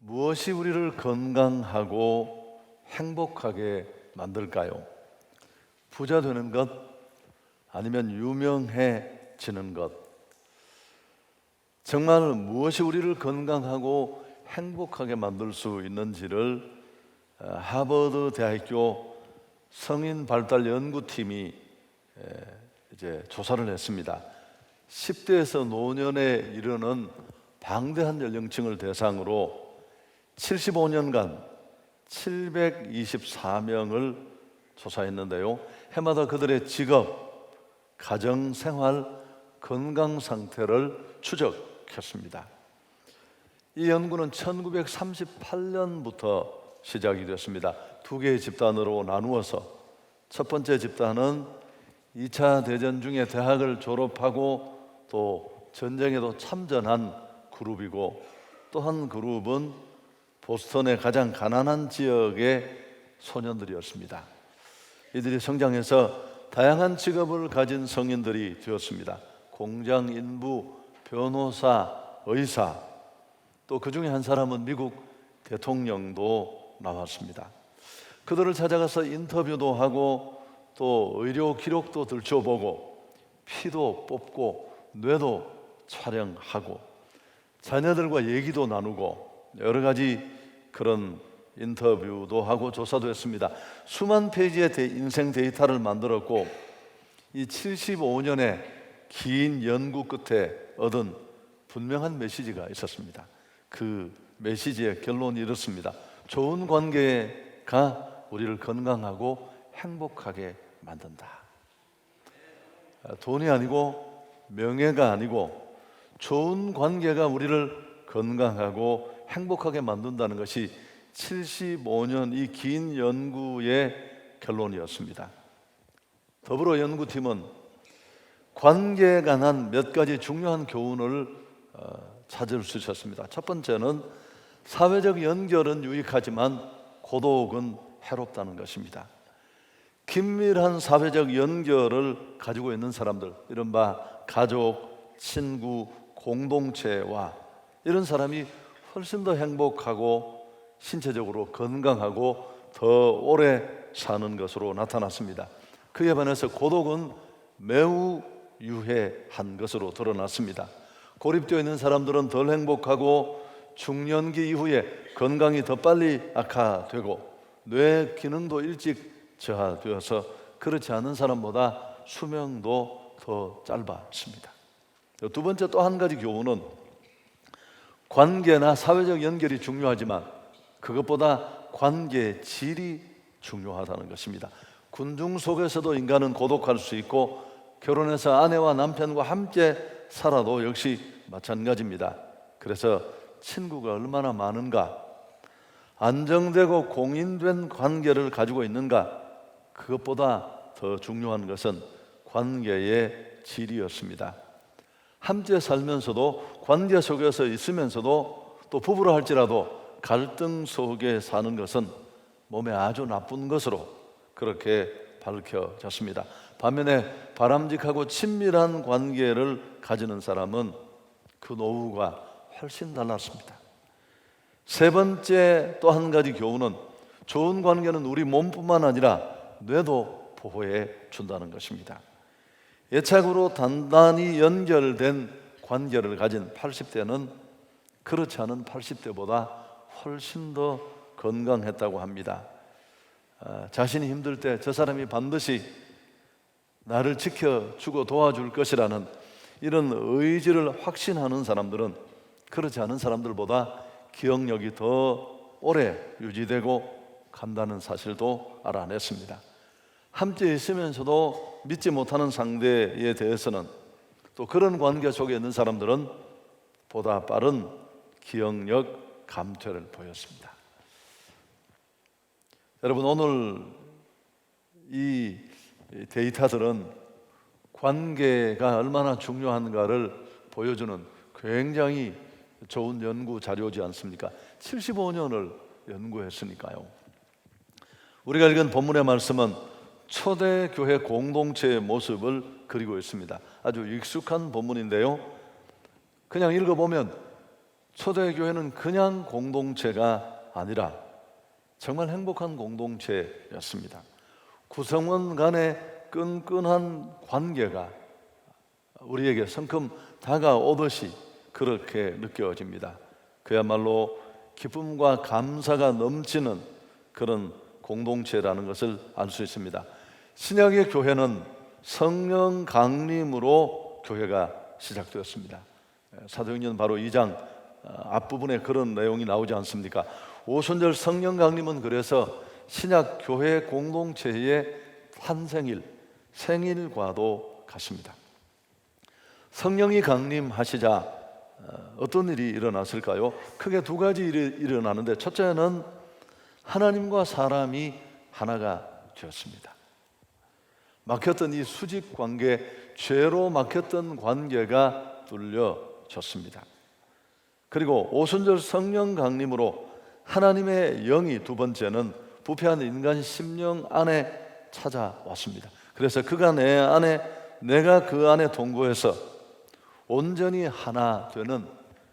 무엇이 우리를 건강하고 행복하게 만들까요? 부자 되는 것, 아니면 유명해지는 것. 정말 무엇이 우리를 건강하고 행복하게 만들 수 있는지를 하버드 대학교 성인 발달 연구팀이 이제 조사를 했습니다. 10대에서 노년에 이르는 방대한 연령층을 대상으로 75년간 724명을 조사했는데요. 해마다 그들의 직업, 가정, 생활, 건강 상태를 추적했습니다. 이 연구는 1938년부터 시작이 됐습니다. 두 개의 집단으로 나누어서 첫 번째 집단은 2차 대전 중에 대학을 졸업하고 또 전쟁에도 참전한 그룹이고, 또 한 그룹은 보스턴의 가장 가난한 지역의 소년들이었습니다. 이들이 성장해서 다양한 직업을 가진 성인들이 되었습니다. 공장 인부, 변호사, 의사, 또 그 중에 한 사람은 미국 대통령도 나왔습니다. 그들을 찾아가서 인터뷰도 하고 또 의료 기록도 들춰보고 피도 뽑고 뇌도 촬영하고 자녀들과 얘기도 나누고 여러 가지 그런 인터뷰도 하고 조사도 했습니다. 수만 페이지의 인생 데이터를 만들었고, 이 75년의 긴 연구 끝에 얻은 분명한 메시지가 있었습니다. 그 메시지의 결론이 이렇습니다. 좋은 관계가 우리를 건강하고 행복하게 만든다. 돈이 아니고 명예가 아니고 좋은 관계가 우리를 건강하고 행복하게 만든다는 것이 75년 이 긴 연구의 결론이었습니다. 더불어 연구팀은 관계에 관한 몇 가지 중요한 교훈을 찾을 수 있었습니다. 첫 번째는 사회적 연결은 유익하지만 고독은 해롭다는 것입니다. 긴밀한 사회적 연결을 가지고 있는 사람들, 이른바 가족, 친구, 공동체와 이런 사람이 훨씬 더 행복하고 신체적으로 건강하고 더 오래 사는 것으로 나타났습니다. 그에 반해서 고독은 매우 유해한 것으로 드러났습니다. 고립되어 있는 사람들은 덜 행복하고 중년기 이후에 건강이 더 빨리 악화되고 뇌 기능도 일찍 저하되어서 그렇지 않은 사람보다 수명도 더 짧았습니다. 두 번째, 또 한 가지 교훈은 관계나 사회적 연결이 중요하지만 그것보다 관계의 질이 중요하다는 것입니다. 군중 속에서도 인간은 고독할 수 있고 결혼해서 아내와 남편과 함께 살아도 역시 마찬가지입니다. 그래서 친구가 얼마나 많은가, 안정되고 공인된 관계를 가지고 있는가, 그것보다 더 중요한 것은 관계의 질이었습니다. 함께 살면서도 관계 속에서 있으면서도 또 부부라 할지라도 갈등 속에 사는 것은 몸에 아주 나쁜 것으로 그렇게 밝혀졌습니다. 반면에 바람직하고 친밀한 관계를 가지는 사람은 그 노후가 훨씬 달랐습니다. 세 번째, 또 한 가지 교훈은 좋은 관계는 우리 몸뿐만 아니라 뇌도 보호해 준다는 것입니다. 애착으로 단단히 연결된 관계를 가진 80대는 그렇지 않은 80대보다 훨씬 더 건강했다고 합니다. 자신이 힘들 때 저 사람이 반드시 나를 지켜주고 도와줄 것이라는 이런 의지를 확신하는 사람들은 그렇지 않은 사람들보다 기억력이 더 오래 유지되고 간다는 사실도 알아냈습니다. 함께 있으면서도 믿지 못하는 상대에 대해서는 또 그런 관계 속에 있는 사람들은 보다 빠른 기억력 감퇴를 보였습니다. 여러분, 오늘 이 데이터들은 관계가 얼마나 중요한가를 보여주는 굉장히 좋은 연구 자료지 않습니까? 75년을 연구했으니까요. 우리가 읽은 본문의 말씀은 초대교회 공동체의 모습을 그리고 있습니다. 아주 익숙한 본문인데요, 그냥 읽어보면 초대교회는 그냥 공동체가 아니라 정말 행복한 공동체였습니다. 구성원 간의 끈끈한 관계가 우리에게 성큼 다가오듯이 그렇게 느껴집니다. 그야말로 기쁨과 감사가 넘치는 그런 공동체라는 것을 알 수 있습니다. 신약의 교회는 성령 강림으로 교회가 시작되었습니다. 사도행전 바로 2장 앞부분에 그런 내용이 나오지 않습니까? 오순절 성령 강림은 그래서 신약 교회 공동체의 탄생일, 생일과도 같습니다. 성령이 강림하시자 어떤 일이 일어났을까요? 크게 두 가지 일이 일어나는데, 첫째는 하나님과 사람이 하나가 되었습니다. 막혔던 이 수직 관계, 죄로 막혔던 관계가 뚫려졌습니다. 그리고 오순절 성령 강림으로 하나님의 영이, 두 번째는 부패한 인간 심령 안에 찾아왔습니다. 그래서 그가 내 안에, 내가 그 안에 동거해서 온전히 하나 되는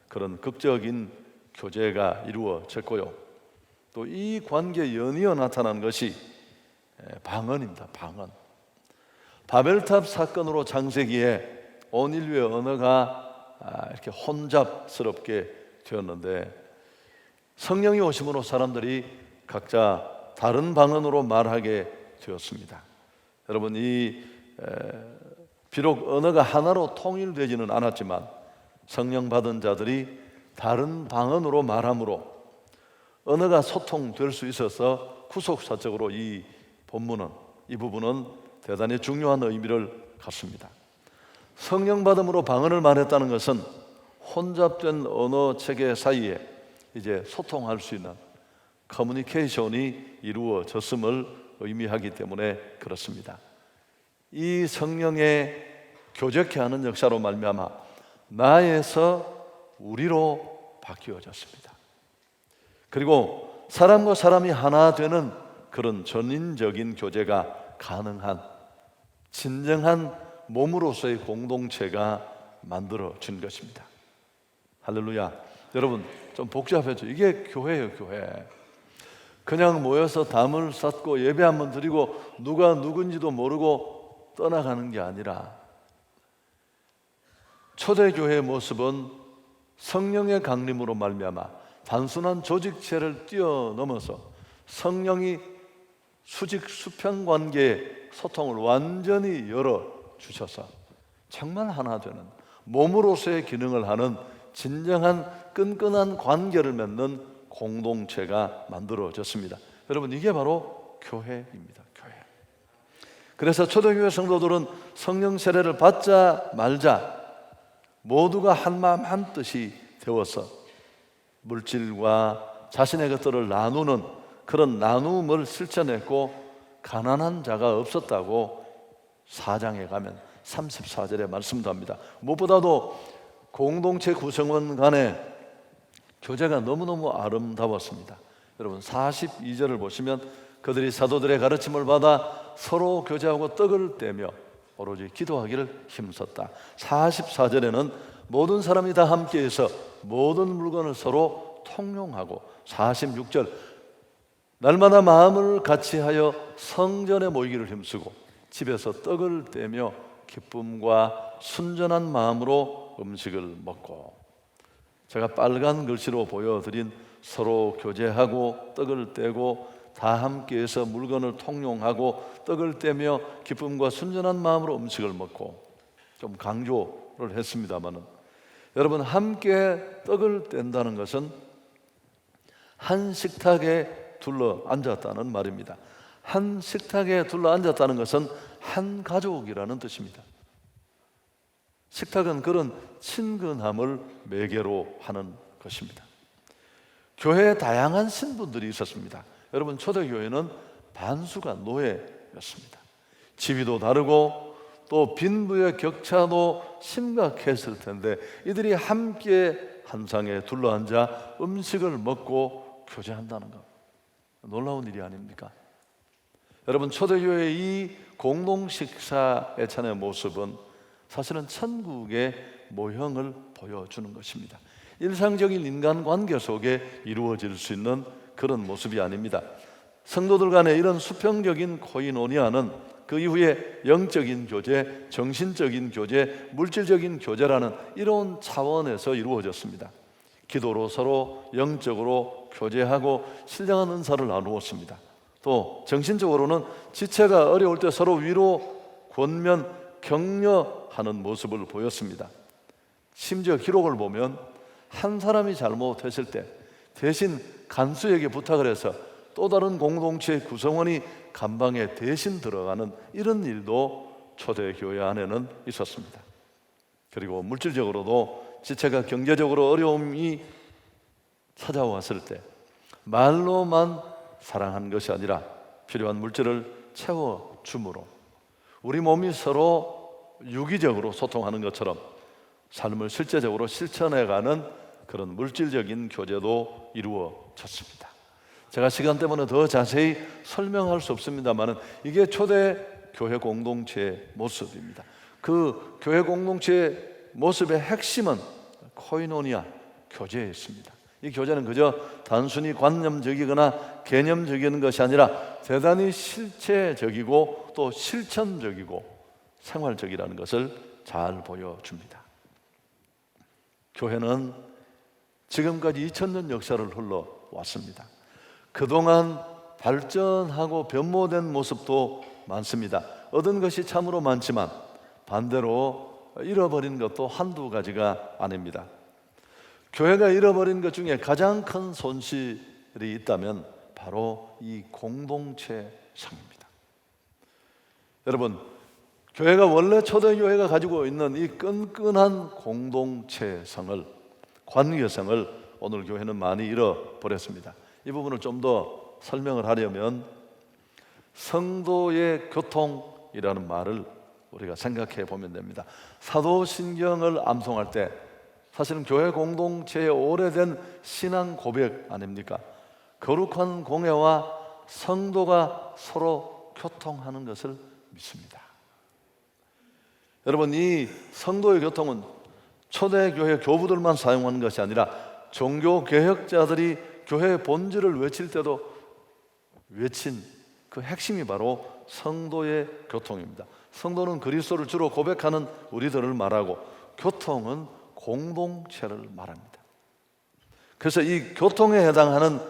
그런 극적인 교제가 이루어졌고요. 또 이 관계에 연이어 나타난 것이 방언입니다. 방언. 바벨탑 사건으로 창세기에 온 인류의 언어가 이렇게 혼잡스럽게 되었는데, 성령이 오심으로 사람들이 각자 다른 방언으로 말하게 되었습니다. 여러분, 비록 언어가 하나로 통일되지는 않았지만 성령 받은 자들이 다른 방언으로 말함으로 언어가 소통될 수 있어서 구속사적으로 이 부분은 대단히 중요한 의미를 갖습니다. 성령 받음으로 방언을 말했다는 것은 혼잡된 언어 체계 사이에 이제 소통할 수 있는 커뮤니케이션이 이루어졌음을 의미하기 때문에 그렇습니다. 이 성령의 교제케 하는 역사로 말미암아 나에서 우리로 바뀌어졌습니다. 그리고 사람과 사람이 하나 되는 그런 전인적인 교제가 가능한 진정한 몸으로서의 공동체가 만들어진 것입니다. 할렐루야. 여러분, 좀 복잡하죠? 이게 교회예요, 교회. 그냥 모여서 담을 쌓고 예배 한번 드리고 누가 누군지도 모르고 떠나가는 게 아니라, 초대교회의 모습은 성령의 강림으로 말미암아 단순한 조직체를 뛰어넘어서 성령이 수직 수평 관계의 소통을 완전히 열어주셔서 정말 하나 되는 몸으로서의 기능을 하는 진정한 끈끈한 관계를 맺는 공동체가 만들어졌습니다. 여러분, 이게 바로 교회입니다. 교회. 그래서 초대교회 성도들은 성령 세례를 받자 말자 모두가 한마음 한뜻이 되어서 물질과 자신의 것들을 나누는 그런 나눔을 실천했고, 가난한 자가 없었다고 4장에 가면 34절에 말씀도 합니다. 무엇보다도 공동체 구성원 간의 교제가 너무너무 아름다웠습니다. 여러분, 42절을 보시면 그들이 사도들의 가르침을 받아 서로 교제하고 떡을 떼며 오로지 기도하기를 힘썼다. 44절에는 모든 사람이 다 함께해서 모든 물건을 서로 통용하고, 46절 날마다 마음을 같이하여 성전에 모이기를 힘쓰고 집에서 떡을 떼며 기쁨과 순전한 마음으로 음식을 먹고, 제가 빨간 글씨로 보여드린 서로 교제하고 떡을 떼고 다 함께해서 물건을 통용하고 떡을 떼며 기쁨과 순전한 마음으로 음식을 먹고, 좀 강조를 했습니다마는, 여러분, 함께 떡을 뗀다는 것은 한 식탁에 둘러 앉았다는 말입니다. 한 식탁에 둘러 앉았다는 것은 한 가족이라는 뜻입니다. 식탁은 그런 친근함을 매개로 하는 것입니다. 교회에 다양한 신분들이 있었습니다. 여러분, 초대교회는 반수가 노예였습니다. 지위도 다르고 또 빈부의 격차도 심각했을 텐데 이들이 함께 한 상에 둘러앉아 음식을 먹고 교제한다는 것, 놀라운 일이 아닙니까? 여러분, 초대교회의 이 공동식사의 찬의 모습은 사실은 천국의 모형을 보여주는 것입니다. 일상적인 인간관계 속에 이루어질 수 있는 그런 모습이 아닙니다. 성도들 간의 이런 수평적인 코이노니아는 그 이후에 영적인 교제, 정신적인 교제, 물질적인 교제라는 이런 차원에서 이루어졌습니다. 기도로 서로 영적으로 교제하고 신령한 은사를 나누었습니다. 또 정신적으로는 지체가 어려울 때 서로 위로, 권면, 격려하는 모습을 보였습니다. 심지어 기록을 보면 한 사람이 잘못했을 때 대신 간수에게 부탁을 해서 또 다른 공동체의 구성원이 감방에 대신 들어가는 이런 일도 초대교회 안에는 있었습니다. 그리고 물질적으로도 지체가 경제적으로 어려움이 찾아왔을 때 말로만 사랑하는 것이 아니라 필요한 물질을 채워줌으로 우리 몸이 서로 유기적으로 소통하는 것처럼 삶을 실제적으로 실천해가는 그런 물질적인 교제도 이루어졌습니다. 제가 시간 때문에 더 자세히 설명할 수 없습니다만 이게 초대 교회 공동체의 모습입니다. 그 교회 공동체의 모습의 핵심은 코이노니아, 교제에 있습니다. 이 교제는 그저 단순히 관념적이거나 개념적인 것이 아니라 대단히 실체적이고 또 실천적이고 생활적이라는 것을 잘 보여줍니다. 교회는 지금까지 2000년 역사를 흘러왔습니다. 그동안 발전하고 변모된 모습도 많습니다. 얻은 것이 참으로 많지만 반대로 잃어버린 것도 한두 가지가 아닙니다. 교회가 잃어버린 것 중에 가장 큰 손실이 있다면 바로 이 공동체성입니다. 여러분, 교회가 원래 초대교회가 가지고 있는 이 끈끈한 공동체성을, 관계성을 오늘 교회는 많이 잃어버렸습니다. 이 부분을 좀 더 설명을 하려면 성도의 교통이라는 말을 우리가 생각해 보면 됩니다. 사도신경을 암송할 때 사실은 교회 공동체의 오래된 신앙 고백 아닙니까? 거룩한 공예와 성도가 서로 교통하는 것을 믿습니다. 여러분, 이 성도의 교통은 초대교회 교부들만 사용하는 것이 아니라 종교개혁자들이 교회의 본질을 외칠 때도 외친 그 핵심이 바로 성도의 교통입니다. 성도는 그리스도를 주로 고백하는 우리들을 말하고 교통은 공동체를 말합니다. 그래서 이 교통에 해당하는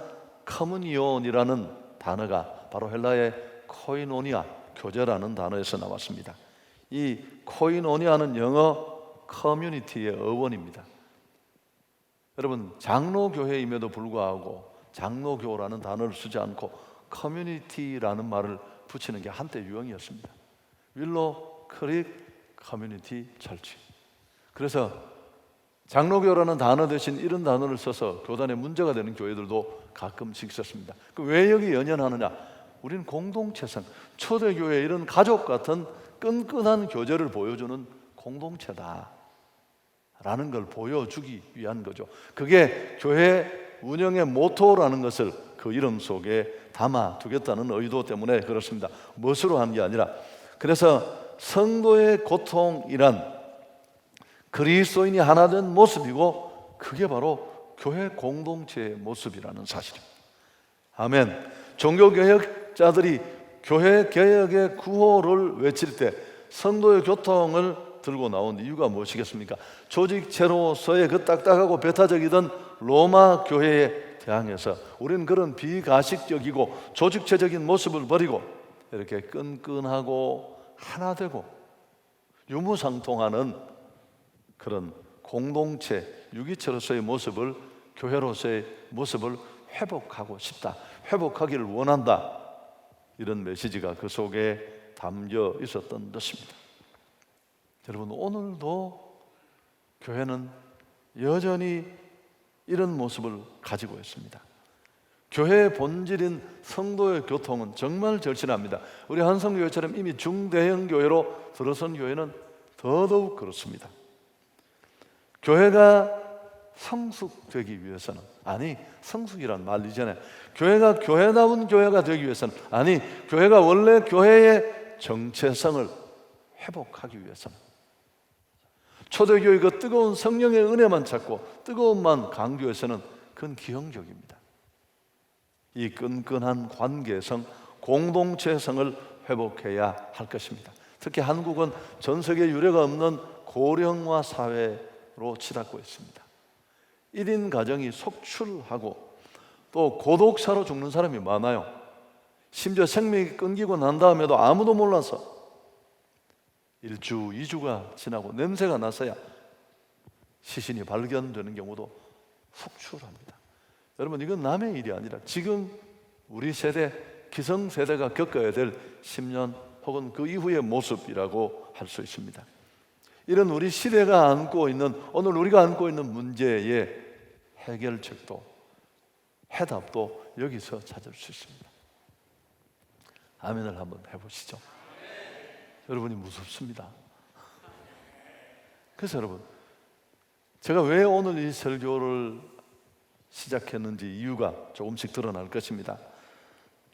커뮤니온이라는 단어가 바로 헬라의 코이노니아, 교제라는 단어에서 나왔습니다. 이 코이노니아는 영어 커뮤니티의 어원입니다. 여러분, 장로교회임에도 불구하고 장로교라는 단어를 쓰지 않고 커뮤니티라는 말을 붙이는 게 한때 유행이었습니다. 윌로 크릭 커뮤니티 철치. 그래서 장로교라는 단어 대신 이런 단어를 써서 교단에 문제가 되는 교회들도 가끔씩 있었습니다. 왜 여기 연연하느냐? 우리는 공동체성, 초대교회 이런 가족 같은 끈끈한 교제를 보여주는 공동체다 라는 걸 보여주기 위한 거죠. 그게 교회 운영의 모토라는 것을 그 이름 속에 담아두겠다는 의도 때문에 그렇습니다. 멋으로 한 게 아니라. 그래서 성도의 고통이란 그리스도인이 하나 된 모습이고 그게 바로 교회 공동체의 모습이라는 사실입니다. 아멘. 종교개혁자들이 교회 개혁의 구호를 외칠 때 성도의 교통을 들고 나온 이유가 무엇이겠습니까? 조직체로서의 그 딱딱하고 배타적이던 로마 교회에 대항해서 우리는 그런 비가식적이고 조직체적인 모습을 버리고 이렇게 끈끈하고 하나 되고 유무상통하는 그런 공동체, 유기체로서의 모습을, 교회로서의 모습을 회복하고 싶다, 회복하기를 원한다, 이런 메시지가 그 속에 담겨 있었던 것입니다. 여러분, 오늘도 교회는 여전히 이런 모습을 가지고 있습니다. 교회의 본질인 성도의 교통은 정말 절실합니다. 우리 한성교회처럼 이미 중대형 교회로 들어선 교회는 더더욱 그렇습니다. 교회가 성숙되기 위해서는, 아니 성숙이란 말 이전에 교회가 교회다운 교회가 되기 위해서는, 아니 교회가 원래 교회의 정체성을 회복하기 위해서는 초대교회 그 뜨거운 성령의 은혜만 찾고 뜨거움만 강조해서는 그건 기형적입니다. 이 끈끈한 관계성, 공동체성을 회복해야 할 것입니다. 특히 한국은 전 세계 유례가 없는 고령화 사회로 치닫고 있습니다. 1인 가정이 속출하고 또 고독사로 죽는 사람이 많아요. 심지어 생명이 끊기고 난 다음에도 아무도 몰라서 1주, 2주가 지나고 냄새가 나서야 시신이 발견되는 경우도 속출합니다. 여러분, 이건 남의 일이 아니라 지금 우리 세대, 기성세대가 겪어야 될 10년 혹은 그 이후의 모습이라고 할 수 있습니다. 이런 우리 시대가 안고 있는, 오늘 우리가 안고 있는 문제의 해결책도 해답도 여기서 찾을 수 있습니다. 아멘을 한번 해보시죠. 여러분이 무섭습니다. 그래서 여러분, 제가 왜 오늘 이 설교를 시작했는지 이유가 조금씩 드러날 것입니다.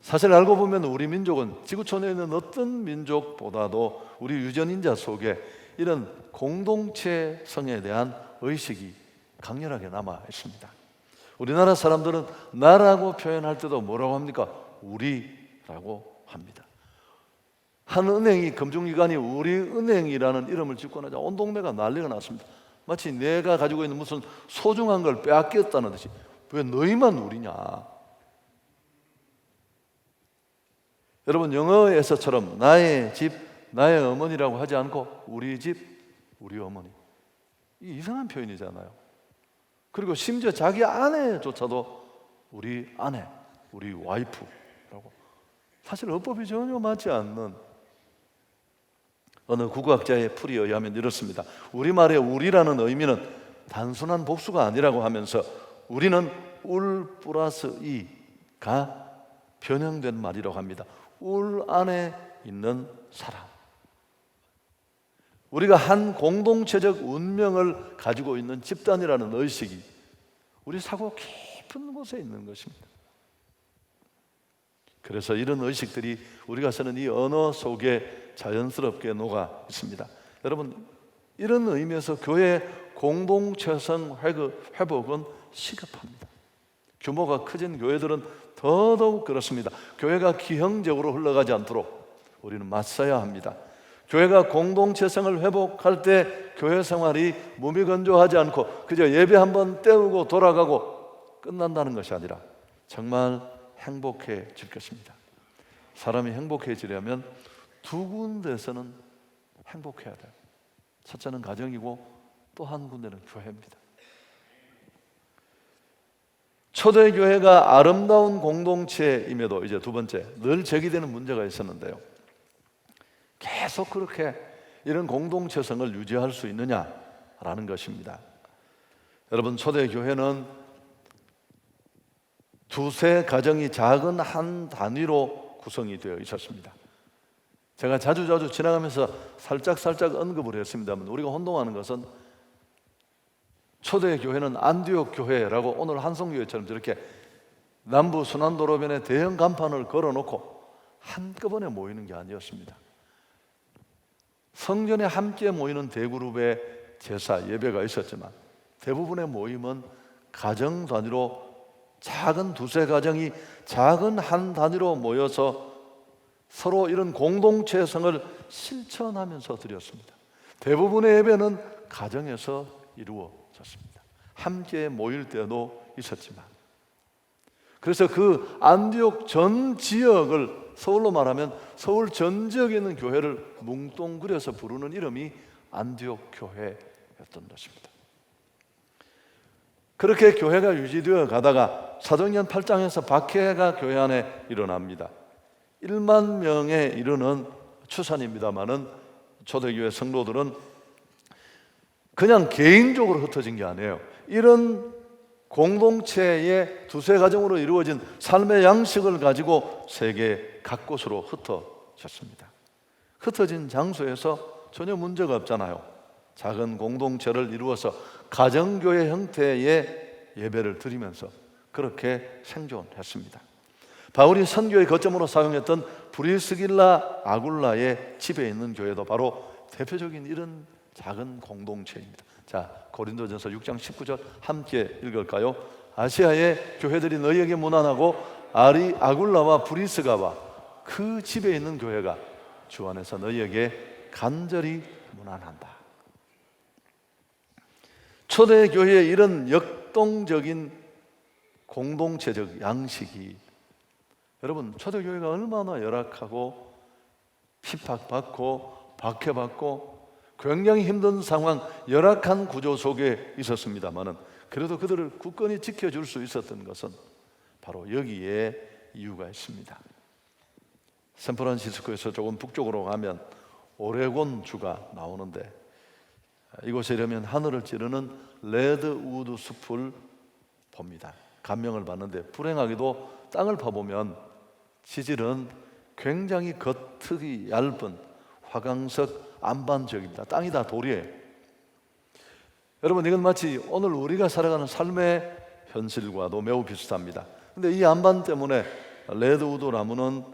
사실 알고 보면 우리 민족은 지구촌에 있는 어떤 민족보다도 우리 유전인자 속에 이런 공동체성에 대한 의식이 강렬하게 남아 있습니다. 우리나라 사람들은 나라고 표현할 때도 뭐라고 합니까? 우리라고 합니다. 한 은행이, 금융기관이 우리은행이라는 이름을 짓고 나자 온 동네가 난리가 났습니다. 마치 내가 가지고 있는 무슨 소중한 걸 빼앗겼다는 듯이, 왜 너희만 우리냐? 여러분, 영어에서처럼 나의 집, 나의 어머니라고 하지 않고 우리 집, 우리 어머니, 이 이상한 표현이잖아요. 그리고 심지어 자기 아내조차도 우리 아내, 우리 와이프라고, 사실 어법이 전혀 맞지 않는, 어느 국어학자의 풀이에 의하면 이렇습니다. 우리말의 우리라는 의미는 단순한 복수가 아니라고 하면서 우리는 울 플러스 이가 변형된 말이라고 합니다. 울 안에 있는 사람, 우리가 한 공동체적 운명을 가지고 있는 집단이라는 의식이 우리 사고 깊은 곳에 있는 것입니다. 그래서 이런 의식들이 우리가 쓰는 이 언어 속에 자연스럽게 녹아 있습니다. 여러분, 이런 의미에서 교회 공동체성 회복은 시급합니다. 규모가 커진 교회들은 더더욱 그렇습니다. 교회가 기형적으로 흘러가지 않도록 우리는 맞서야 합니다. 교회가 공동체성을 회복할 때 교회 생활이 무미건조하지 않고 그저 예배 한번 때우고 돌아가고 끝난다는 것이 아니라 정말 행복해질 것입니다. 사람이 행복해지려면 두 군데에서는 행복해야 돼요. 첫째는 가정이고 또 한 군데는 교회입니다. 초대교회가 아름다운 공동체임에도 이제 두 번째, 늘 제기되는 문제가 있었는데요. 계속 그렇게 이런 공동체성을 유지할 수 있느냐라는 것입니다. 여러분, 초대교회는 두세 가정이 작은 한 단위로 구성이 되어 있었습니다. 제가 자주 지나가면서 살짝 언급을 했습니다만, 우리가 혼동하는 것은 초대교회는 안디옥 교회라고 오늘 한성교회처럼 저렇게 남부 순환도로변에 대형 간판을 걸어놓고 한꺼번에 모이는 게 아니었습니다. 성전에 함께 모이는 대그룹의 제사, 예배가 있었지만 대부분의 모임은 가정 단위로, 작은 두세 가정이 작은 한 단위로 모여서 서로 이런 공동체성을 실천하면서 드렸습니다. 대부분의 예배는 가정에서 이루어졌습니다. 함께 모일 때도 있었지만, 그래서 그 안디옥 전 지역을, 서울로 말하면 서울 전 지역에 있는 교회를 뭉뚱그려서 부르는 이름이 안디옥 교회였던 것입니다. 그렇게 교회가 유지되어 가다가 사도행전 8장에서 박해가 교회 안에 일어납니다. 1만 명에 이르는 추산입니다마는 초대교회 성도들은 그냥 개인적으로 흩어진 게 아니에요. 이런 공동체의 두세 가정으로 이루어진 삶의 양식을 가지고 세계 각곳으로 흩어졌습니다. 흩어진 장소에서 전혀 문제가 없잖아요. 작은 공동체를 이루어서 가정교회 형태의 예배를 드리면서 그렇게 생존했습니다. 바울이 선교의 거점으로 사용했던 브리스길라 아굴라의 집에 있는 교회도 바로 대표적인 이런 작은 공동체입니다. 자, 고린도전서 6장 19절 함께 읽을까요? 아시아의 교회들이 너희에게 문안하고 아굴라와 브리스가와 그 집에 있는 교회가 주 안에서 너희에게 간절히 문안한다. 초대교회의 이런 역동적인 공동체적 양식이, 여러분, 초대교회가 얼마나 열악하고 핍박받고 박해받고 굉장히 힘든 상황, 열악한 구조 속에 있었습니다마는 그래도 그들을 굳건히 지켜줄 수 있었던 것은 바로 여기에 이유가 있습니다. 샌프란시스코에서 조금 북쪽으로 가면 오레곤 주가 나오는데, 이곳에 이르면 하늘을 찌르는 레드우드 숲을 봅니다. 감명을 받는데, 불행하게도 땅을 파보면 지질은 굉장히 겉흙이 얇은 화강석 안반 지역입니다. 땅이 다 돌이에요. 여러분, 이건 마치 오늘 우리가 살아가는 삶의 현실과도 매우 비슷합니다. 근데 이 안반 때문에 레드우드 나무는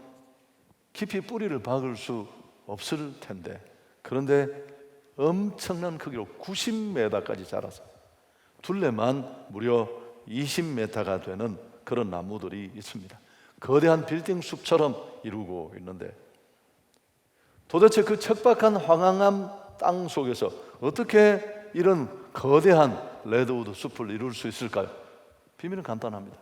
깊이 뿌리를 박을 수 없을 텐데, 그런데 엄청난 크기로 90m까지 자라서 둘레만 무려 20m가 되는 그런 나무들이 있습니다. 거대한 빌딩 숲처럼 이루고 있는데, 도대체 그 척박한 황량한 땅 속에서 어떻게 이런 거대한 레드우드 숲을 이룰 수 있을까요? 비밀은 간단합니다.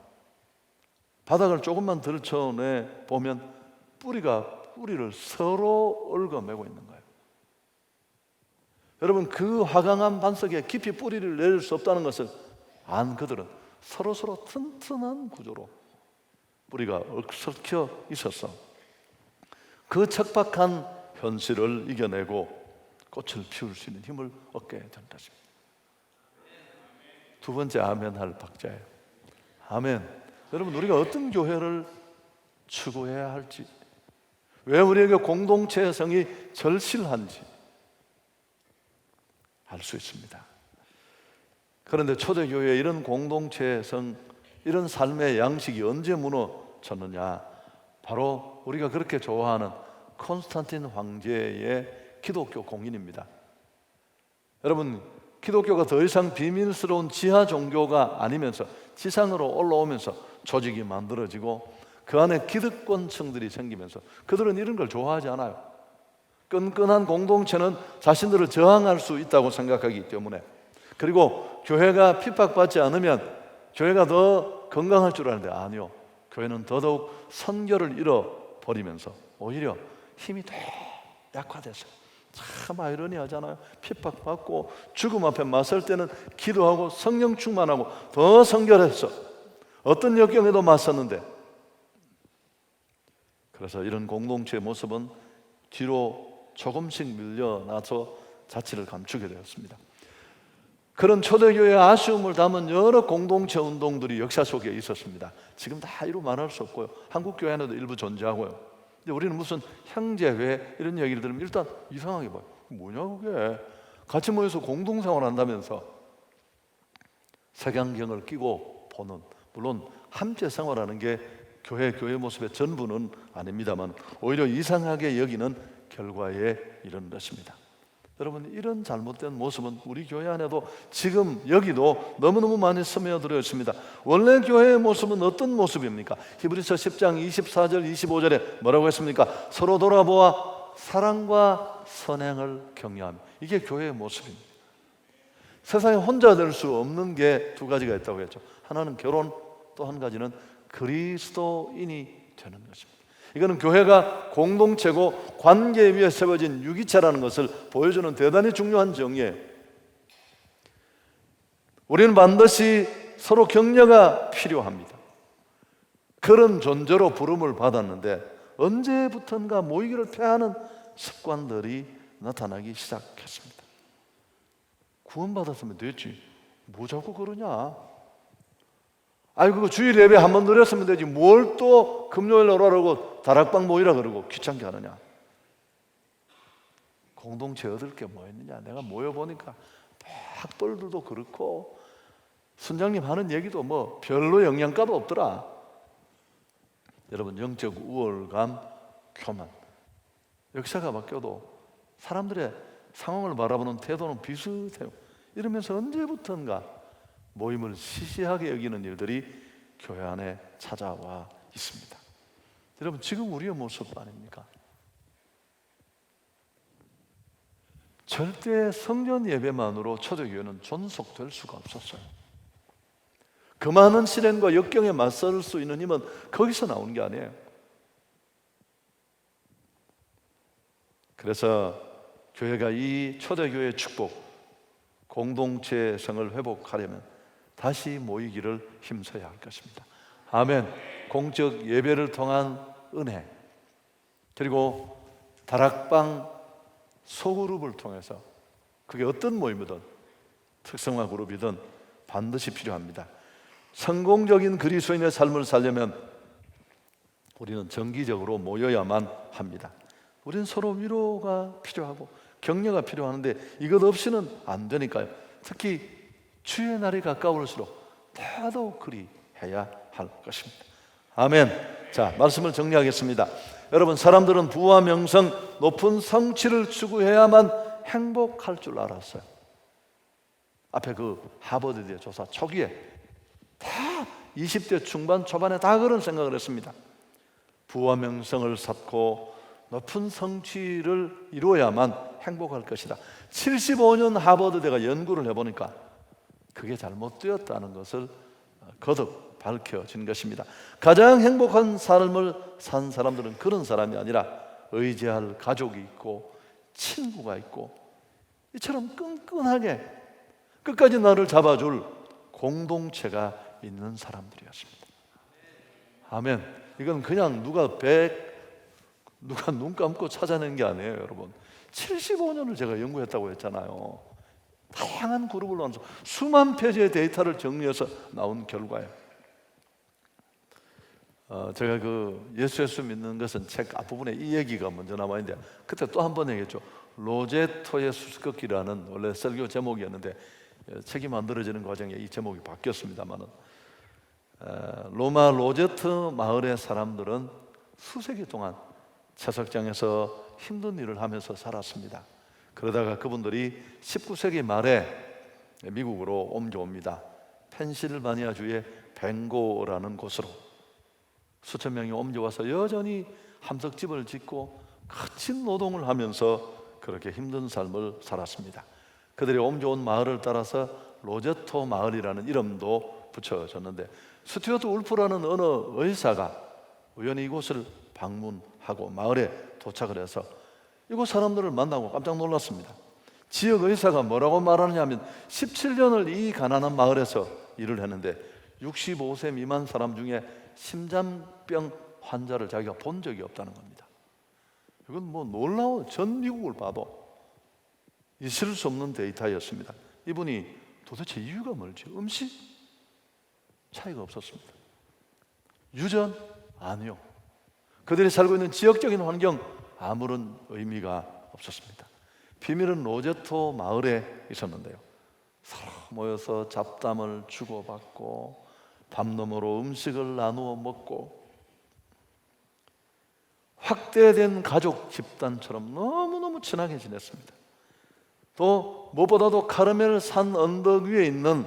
바닥을 조금만 들춰내 보면 뿌리가 뿌리를 서로 얽어매고 있는 거예요. 여러분, 그 화강한 반석에 깊이 뿌리를 내릴 수 없다는 것을 안 그들은 서로 튼튼한 구조로 뿌리가 얽혀 있었어. 그 척박한 현실을 이겨내고 꽃을 피울 수 있는 힘을 얻게 된 것입니다. 두 번째 아멘 할 박자예요. 아멘. 여러분, 우리가 어떤 교회를 추구해야 할지, 왜 우리에게 공동체의 성이 절실한지 알 수 있습니다. 그런데 초대교회의 이런 공동체의 성, 이런 삶의 양식이 언제 무너졌느냐? 바로 우리가 그렇게 좋아하는 콘스탄틴 황제의 기독교 공인입니다. 여러분, 기독교가 더 이상 비밀스러운 지하 종교가 아니면서 지상으로 올라오면서 조직이 만들어지고 그 안에 기득권층들이 생기면서 그들은 이런 걸 좋아하지 않아요. 끈끈한 공동체는 자신들을 저항할 수 있다고 생각하기 때문에, 그리고 교회가 핍박받지 않으면 교회가 더 건강할 줄 아는데, 아니요, 교회는 더더욱 선교를 잃어버리면서 오히려 힘이 더 약화됐어요. 참 아이러니하잖아요. 핍박받고 죽음 앞에 맞설 때는 기도하고 성령 충만하고 더 선결했어. 어떤 역경에도 맞섰는데, 그래서 이런 공동체의 모습은 뒤로 조금씩 밀려나서 자취를 감추게 되었습니다. 그런 초대교회의 아쉬움을 담은 여러 공동체 운동들이 역사 속에 있었습니다. 지금 다 이루 말할 수 없고요. 한국 교회 안에도 일부 존재하고요. 근데 우리는 무슨 형제회 이런 얘기를 들으면 일단 이상하게 봐요. 뭐냐 그게? 같이 모여서 공동생활 한다면서 색안경을 끼고 보는, 물론 함께 생활하는 게 교회 모습의 전부는 아닙니다만 오히려 이상하게 여기는 결과에 이른 것입니다. 여러분, 이런 잘못된 모습은 우리 교회 안에도 지금 여기도 너무너무 많이 스며들어 있습니다. 원래 교회의 모습은 어떤 모습입니까? 히브리서 10장 24절 25절에 뭐라고 했습니까? 서로 돌아보아 사랑과 선행을 격려하며, 이게 교회의 모습입니다. 세상에 혼자 될 수 없는 게 두 가지가 있다고 했죠. 하나는 결혼, 또 한 가지는 그리스도인이 되는 것입니다. 이거는 교회가 공동체고 관계 위에 세워진 유기체라는 것을 보여주는 대단히 중요한 정의예요. 우리는 반드시 서로 격려가 필요합니다. 그런 존재로 부름을 받았는데 언제부턴가 모이기를 패하는 습관들이 나타나기 시작했습니다. 구원받았으면 됐지, 뭐 자꾸 그러냐? 아니, 그거 주일 예배 한 번 드렸으면 되지, 뭘 또 금요일 오라고 다락방 모이라 그러고 귀찮게 하느냐? 공동체 얻을 게 뭐 있느냐? 내가 모여보니까 학벌들도 그렇고 순장님 하는 얘기도 뭐 별로 영양가도 없더라. 여러분, 영적 우월감, 교만, 역사가 바뀌어도 사람들의 상황을 바라보는 태도는 비슷해요. 이러면서 언제부턴가 모임을 시시하게 여기는 일들이 교회 안에 찾아와 있습니다. 여러분, 지금 우리의 모습 아닙니까? 절대 성전 예배만으로 초대교회는 존속될 수가 없었어요. 그 많은 시련과 역경에 맞설 수 있는 힘은 거기서 나오는 게 아니에요. 그래서 교회가 이 초대교회의 축복, 공동체성을 회복하려면 다시 모이기를 힘써야 할 것입니다. 아멘. 공적 예배를 통한 은혜, 그리고 다락방 소그룹을 통해서, 그게 어떤 모임이든 특성화 그룹이든 반드시 필요합니다. 성공적인 그리스도인의 삶을 살려면 우리는 정기적으로 모여야만 합니다. 우리는 서로 위로가 필요하고 격려가 필요하는데 이것 없이는 안 되니까요. 특히 주의 날이 가까울수록 더더욱 그리해야 할 것입니다. 아멘. 자, 말씀을 정리하겠습니다. 여러분, 사람들은 부와 명성, 높은 성취를 추구해야만 행복할 줄 알았어요. 앞에 그 하버드대 조사 초기에 다 20대 중반 초반에 다 그런 생각을 했습니다. 부와 명성을 쌓고 높은 성취를 이루어야만 행복할 것이다. 75년 하버드대가 연구를 해보니까 그게 잘못되었다는 것을 거듭 밝혀진 것입니다. 가장 행복한 삶을 산 사람들은 그런 사람이 아니라 의지할 가족이 있고 친구가 있고 이처럼 끈끈하게 끝까지 나를 잡아줄 공동체가 있는 사람들이었습니다. 아멘. 이건 그냥 누가 눈 감고 찾아낸 게 아니에요, 여러분. 75년을 제가 연구했다고 했잖아요. 다양한 그룹을 나눠서 수만 페이지의 데이터를 정리해서 나온 결과예요. 제가 그 예수 믿는 것은 책 앞부분에 이 얘기가 먼저 나와 있는데, 그때 또 한 번 얘기했죠. 로제토의 수수께끼라는 원래 설교 제목이었는데 책이 만들어지는 과정에 이 제목이 바뀌었습니다만은, 로마 로제트 마을의 사람들은 수세기 동안 채석장에서 힘든 일을 하면서 살았습니다. 그러다가 그분들이 19세기 말에 미국으로 옮겨옵니다. 펜실바니아주의 벵고라는 곳으로 수천 명이 옮겨와서 여전히 함석집을 짓고 거친 노동을 하면서 그렇게 힘든 삶을 살았습니다. 그들이 옮겨온 마을을 따라서 로제토 마을이라는 이름도 붙여졌는데, 스튜어트 울프라는 어느 의사가 우연히 이곳을 방문하고 마을에 도착을 해서 이곳 사람들을 만나고 깜짝 놀랐습니다. 지역 의사가 뭐라고 말하느냐 하면 17년을 이 가난한 마을에서 일을 했는데 65세 미만 사람 중에 심장병 환자를 자기가 본 적이 없다는 겁니다. 이건 뭐 놀라워, 전 미국을 봐도 있을 수 없는 데이터였습니다. 이분이 도대체 이유가 뭘지, 음식 차이가 없었습니다. 유전? 아니요. 그들이 살고 있는 지역적인 환경, 아무런 의미가 없었습니다. 비밀은 로제토 마을에 있었는데요, 서로 모여서 잡담을 주고받고 밤너머로 음식을 나누어 먹고 확대된 가족 집단처럼 너무너무 친하게 지냈습니다. 또 무엇보다도 카르멜 산 언덕 위에 있는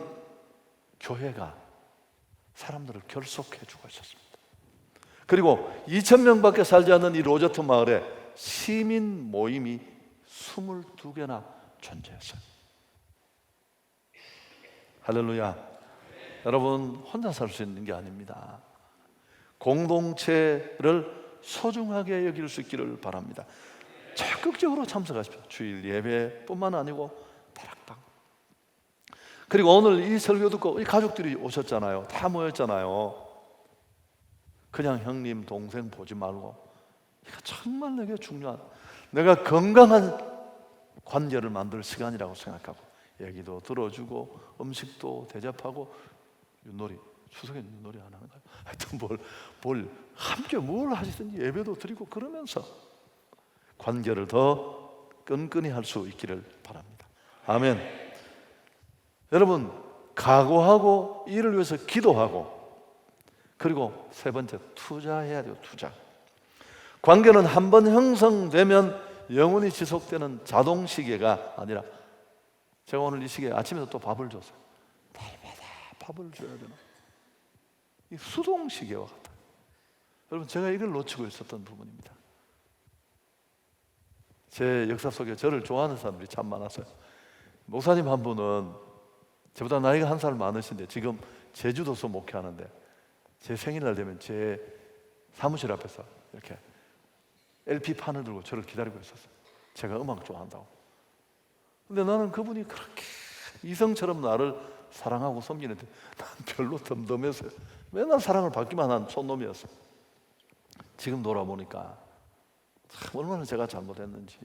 교회가 사람들을 결속해주고 있었습니다. 그리고 2,000명밖에 살지 않는 이 로제토 마을에 시민 모임이 22개나 존재했어요. 할렐루야. 여러분, 혼자 살 수 있는 게 아닙니다. 공동체를 소중하게 여길 수 있기를 바랍니다. 적극적으로 참석하십시오. 주일 예배뿐만 아니고 다락방. 그리고 오늘 이 설교 듣고 이 가족들이 오셨잖아요. 다 모였잖아요. 그냥 형님 동생 보지 말고, 이거 정말 내게 중요한, 내가 건강한 관계를 만들 시간이라고 생각하고 얘기도 들어주고 음식도 대접하고, 윷놀이, 추석에 윷놀이 안 하는가요? 하여튼 함께 뭘 하시든지 예배도 드리고 그러면서 관계를 더 끈끈히 할 수 있기를 바랍니다. 아멘. 여러분, 각오하고 이를 위해서 기도하고, 그리고 세 번째, 투자해야 돼요. 투자. 관계는 한번 형성되면 영원히 지속되는 자동 시계가 아니라, 제가 오늘 이 시계에 아침에도 또 밥을 줬어요. 날마다 밥을 줘야 되나? 이 수동 시계와 같아요. 여러분, 제가 이걸 놓치고 있었던 부분입니다. 제 역사 속에 저를 좋아하는 사람들이 참 많았어요. 목사님 한 분은 저보다 나이가 한 살 많으신데 지금 제주도서 목회하는데, 제 생일날 되면 제 사무실 앞에서 이렇게 LP판을 들고 저를 기다리고 있었어요. 제가 음악 좋아한다고. 근데 나는 그분이 그렇게 이성처럼 나를 사랑하고 섬기는데 난 별로 덤덤했어요. 맨날 사랑을 받기만 한 촌놈이었어요. 지금 돌아보니까 참 얼마나 제가 잘못했는지.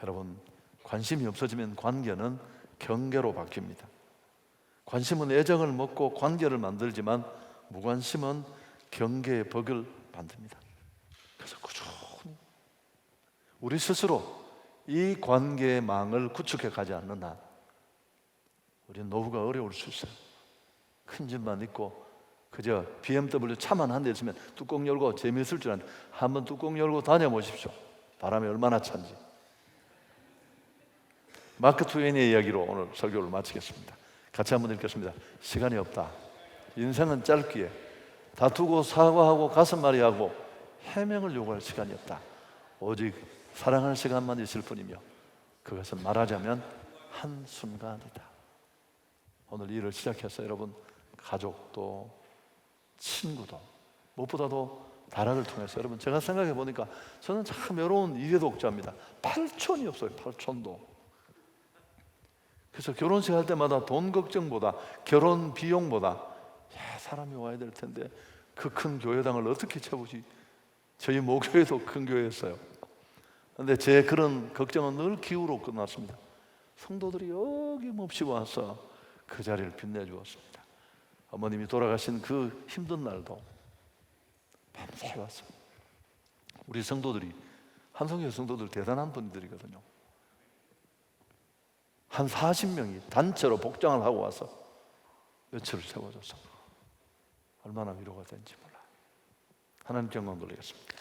여러분, 관심이 없어지면 관계는 경계로 바뀝니다. 관심은 애정을 먹고 관계를 만들지만 무관심은 경계의 벽을 만듭니다. 그래서 꾸준히 우리 스스로 이 관계의 망을 구축해 가지 않는 한 우리는 노후가 어려울 수 있어요. 큰 집만 있고 그저 BMW 차만 한 대 있으면 뚜껑 열고 재미있을 줄 아는데, 한번 뚜껑 열고 다녀보십시오. 바람이 얼마나 찬지. 마크 트웨인의 이야기로 오늘 설교를 마치겠습니다. 같이 한번 읽겠습니다. 시간이 없다. 인생은 짧기에 다투고 사과하고 가슴앓이하고 해명을 요구할 시간이 없다. 오직 사랑할 시간만 있을 뿐이며 그것은 말하자면 한순간이다. 오늘 이 일을 시작해서 여러분, 가족도 친구도 무엇보다도 다락을 통해서, 여러분, 제가 생각해 보니까 저는 참 외로운 이대 독자입니다. 8촌이 없어요. 8촌도. 그래서 결혼식 할 때마다 돈 걱정보다, 결혼 비용보다, 사람이 와야 될 텐데 그 큰 교회당을 어떻게 채우지? 저희 모교회도 큰 교회였어요. 그런데 제 그런 걱정은 늘 기우로 끝났습니다. 성도들이 어김없이 와서 그 자리를 빛내주었습니다. 어머님이 돌아가신 그 힘든 날도 밤새 왔어요. 우리 성도들이, 한성교 성도들 대단한 분들이거든요. 한 40명이 단체로 복장을 하고 와서 며칠을 세워줬어. 얼마나 위로가 된지 몰라요. 하나님께 영광 돌리겠습니다.